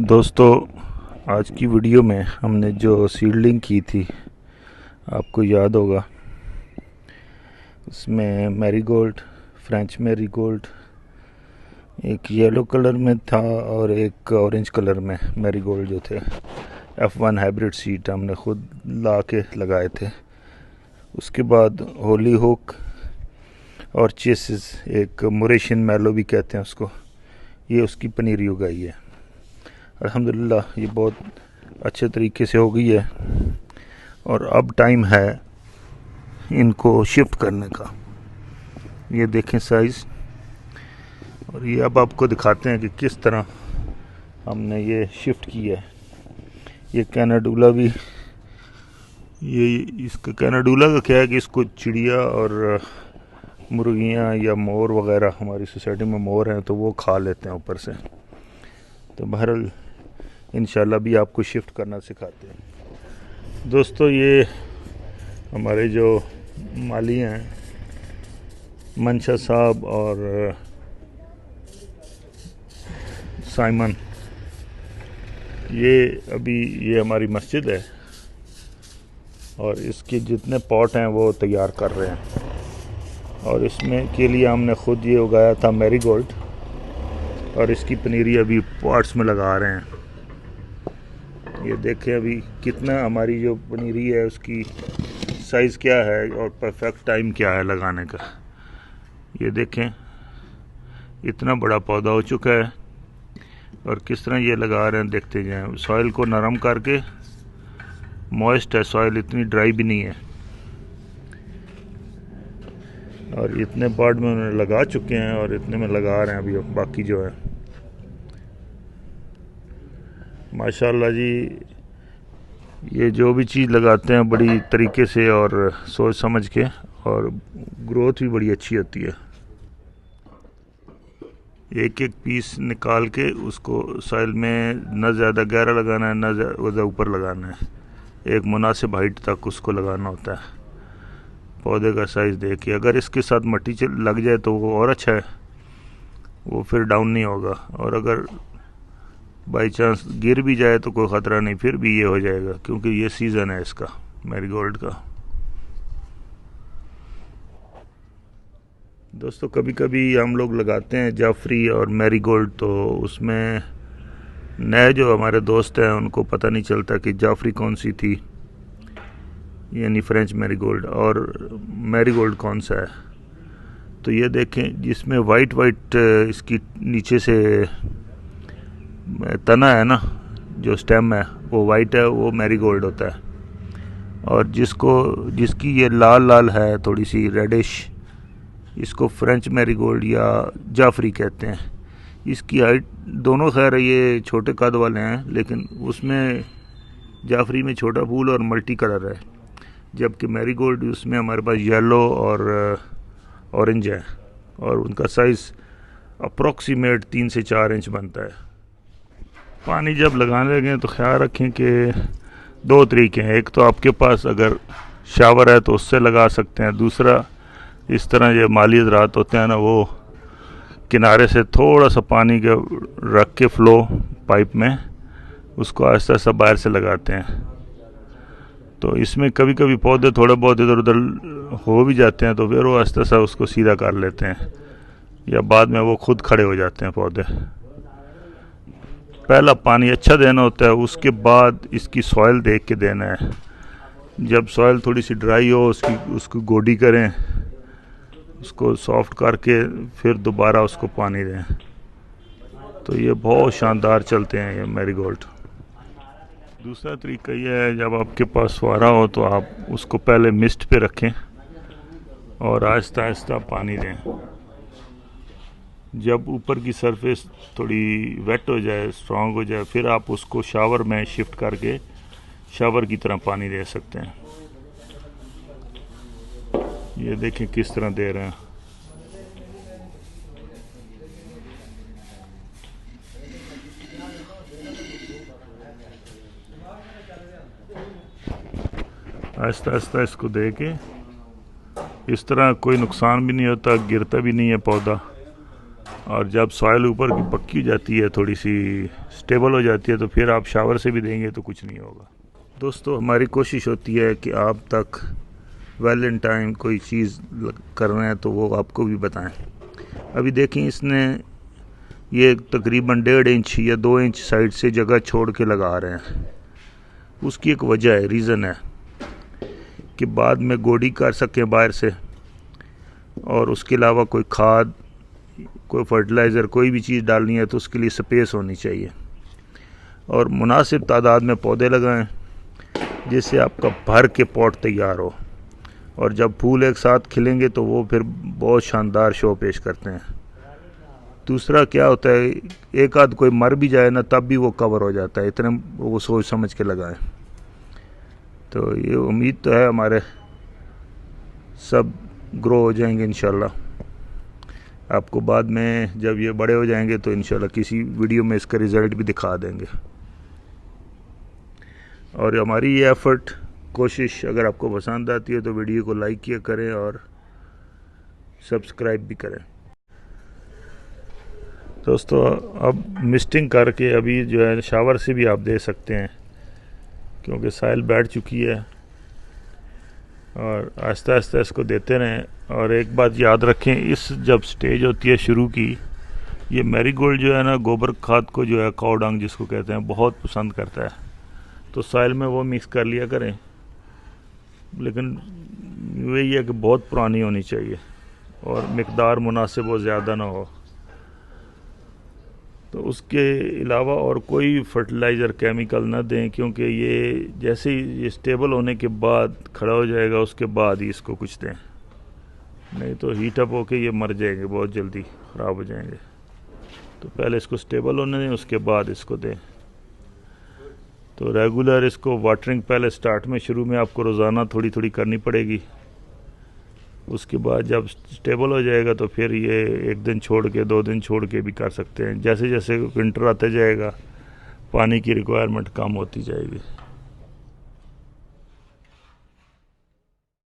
दोस्तों, आज की वीडियो में हमने जो सीडलिंग की थी आपको याद होगा। उसमें मैरीगोल्ड, फ्रेंच मैरीगोल्ड एक येलो कलर में था और एक ऑरेंज कलर में मैरीगोल्ड जो थे F1 हाइब्रिड सीड हमने खुद ला के लगाए थे। उसके बाद होली हुक और चेसिस, एक मोरेशियन मैलो भी कहते हैं उसको, ये उसकी पनीरी उगाई है। अल्हम्दुलिल्लाह ये बहुत अच्छे तरीके से हो गई है और अब टाइम है इनको शिफ्ट करने का। ये देखें साइज़, और ये अब आपको दिखाते हैं कि किस तरह हमने ये शिफ्ट किया है। ये कैनाडूला भी, ये इसका कैनाडूला का क्या है कि इसको चिड़िया और मुर्गियाँ या मोर वगैरह, हमारी सोसाइटी में मोर हैं तो वो खा लेते हैं ऊपर से। तो बहरहाल इंशाल्लाह भी आपको शिफ्ट करना सिखाते हैं। दोस्तों, ये हमारे जो माली हैं मंशा साहब और साइमन, ये हमारी मस्जिद है और इसके जितने पॉट हैं वो तैयार कर रहे हैं। और इसमें के लिए हमने खुद ये उगाया था मैरीगोल्ड, और इसकी पनीरी अभी पॉट्स में लगा रहे हैं। ये देखें अभी कितना हमारी जो पनीरी है उसकी साइज़ क्या है और परफेक्ट टाइम क्या है लगाने का। ये देखें इतना बड़ा पौधा हो चुका है और किस तरह ये लगा रहे हैं, देखते जाएं। सॉइल को नरम करके, मॉइस्ट है सॉइल, इतनी ड्राई भी नहीं है। और इतने पार्ट में उन्होंने लगा चुके हैं और इतने में लगा रहे हैं अभी बाकी जो है। माशाल्लाह जी, ये जो भी चीज़ लगाते हैं बड़ी तरीके से और सोच समझ के, और ग्रोथ भी बड़ी अच्छी होती है। एक एक पीस निकाल के उसको सॉइल में न ज़्यादा गहरा लगाना है, न ज़्यादा ऊपर लगाना है, एक मुनासिब हाइट तक उसको लगाना होता है। पौधे का साइज़ देखिए, अगर इसके साथ मट्टी लग जाए तो वो और अच्छा है, वो फिर डाउन नहीं होगा। और अगर बाई चांस गिर भी जाए तो कोई ख़तरा नहीं, फिर भी ये हो जाएगा, क्योंकि ये सीज़न है इसका मैरीगोल्ड का। दोस्तों, कभी कभी हम लोग लगाते हैं जाफरी और मैरीगोल्ड, तो उसमें नए जो हमारे दोस्त हैं उनको पता नहीं चलता कि जाफरी कौन सी थी, यानी फ्रेंच मैरीगोल्ड, और मैरीगोल्ड कौन सा है। तो ये देखें, जिसमें वाइट वाइट इसकी नीचे से तना है ना, जो स्टेम है वो वाइट है, वो मैरीगोल्ड होता है। और जिसकी ये लाल लाल है, थोड़ी सी रेडिश, इसको फ्रेंच मैरीगोल्ड या जाफरी कहते हैं। इसकी हाइट दोनों खैर ये छोटे कद वाले हैं, लेकिन उसमें जाफरी में छोटा फूल और मल्टी कलर है, जबकि मैरीगोल्ड उसमें हमारे पास येलो और ऑरेंज है, और उनका साइज़ अप्रॉक्सीमेट 3 से 4 इंच बनता है। पानी जब लगाने लगे तो ख्याल रखें कि 2 तरीके हैं। एक तो आपके पास अगर शावर है तो उससे लगा सकते हैं, दूसरा इस तरह ये माली हज़रात होते हैं ना, वो किनारे से थोड़ा सा पानी के रख के फ्लो पाइप में उसको आहिस्ता आहिस्ता बाहर से लगाते हैं। तो इसमें कभी कभी पौधे थोड़े बहुत इधर उधर हो भी जाते हैं, तो फिर वो आहिस्ता आहिस्ता उसको सीधा कर लेते हैं, या बाद में वो खुद खड़े हो जाते हैं पौधे। पहला पानी अच्छा देना होता है, उसके बाद इसकी सॉइल देख के देना है। जब सॉइल थोड़ी सी ड्राई हो उसको गोडी करें, उसको सॉफ्ट करके फिर दोबारा उसको पानी दें। तो ये बहुत शानदार चलते हैं ये मैरीगोल्ड। दूसरा तरीका ये है, जब आपके पास फुहारा हो तो आप उसको पहले मिस्ट पे रखें और आहिस्ता आहिस्ता पानी दें। जब ऊपर की सरफेस थोड़ी वेट हो जाए, स्ट्रॉन्ग हो जाए, फिर आप उसको शावर में शिफ्ट करके शावर की तरह पानी दे सकते हैं। ये देखें किस तरह दे रहे हैं। आहिस्ता आहिस्ता इसको दे के, इस तरह कोई नुकसान भी नहीं होता, गिरता भी नहीं है पौधा, और जब सॉइल ऊपर की पक्की हो जाती है, थोड़ी सी स्टेबल हो जाती है, तो फिर आप शावर से भी देंगे तो कुछ नहीं होगा। दोस्तों, हमारी कोशिश होती है कि आप तक वेल इन टाइम कोई चीज़ कर रहे हैं तो वो आपको भी बताएं। अभी देखें, इसने ये तकरीबन 1.5 इंच या 2 इंच साइड से जगह छोड़ के लगा रहे हैं। उसकी एक वजह है, रीज़न है कि बाद में गोडी कर सकें बाहर से, और उसके अलावा कोई खाद, कोई फर्टिलाइज़र, कोई भी चीज़ डालनी है तो उसके लिए स्पेस होनी चाहिए, और मुनासिब तादाद में पौधे लगाएं जिससे आपका भर के पॉट तैयार हो, और जब फूल एक साथ खिलेंगे तो वो फिर बहुत शानदार शो पेश करते हैं। दूसरा क्या होता है, एक आध कोई मर भी जाए ना तब भी वो कवर हो जाता है, इतने वो सोच समझ के लगाएं। तो ये उम्मीद तो है हमारे सब ग्रो हो जाएंगे इंशाल्लाह। आपको बाद में जब ये बड़े हो जाएंगे तो इंशाल्लाह किसी वीडियो में इसका रिज़ल्ट भी दिखा देंगे। और हमारी ये एफ़र्ट, कोशिश अगर आपको पसंद आती है तो वीडियो को लाइक किया करें और सब्सक्राइब भी करें। दोस्तों, अब मिस्टिंग करके अभी जो है शावर से भी आप दे सकते हैं, क्योंकि साइल बैठ चुकी है, और आहिस्ता आहिस्ता इसको देते रहें। और एक बात याद रखें, इस जब स्टेज होती है शुरू की, ये मैरीगोल्ड जो है ना, गोबर खाद को जो है, काऊ डंग जिसको कहते हैं, बहुत पसंद करता है, तो साइल में वो मिक्स कर लिया करें। लेकिन वही है कि बहुत पुरानी होनी चाहिए और मिकदार मुनासिब हो, ज़्यादा ना हो। तो उसके अलावा और कोई फर्टिलाइज़र केमिकल ना दें, क्योंकि ये जैसे ही ये स्टेबल होने के बाद खड़ा हो जाएगा, उसके बाद ही इसको कुछ दें, नहीं तो हीट अप होके ये मर जाएंगे, बहुत जल्दी ख़राब हो जाएंगे। तो पहले इसको स्टेबल होने दें, उसके बाद इसको दें। तो रेगुलर इसको वाटरिंग पहले स्टार्ट में, शुरू में आपको रोज़ाना थोड़ी थोड़ी करनी पड़ेगी। उसके बाद जब स्टेबल हो जाएगा तो फिर ये 1 दिन छोड़ के, 2 दिन छोड़ के भी कर सकते हैं। जैसे जैसे विंटर आते जाएगा, पानी की रिक्वायरमेंट कम होती जाएगी।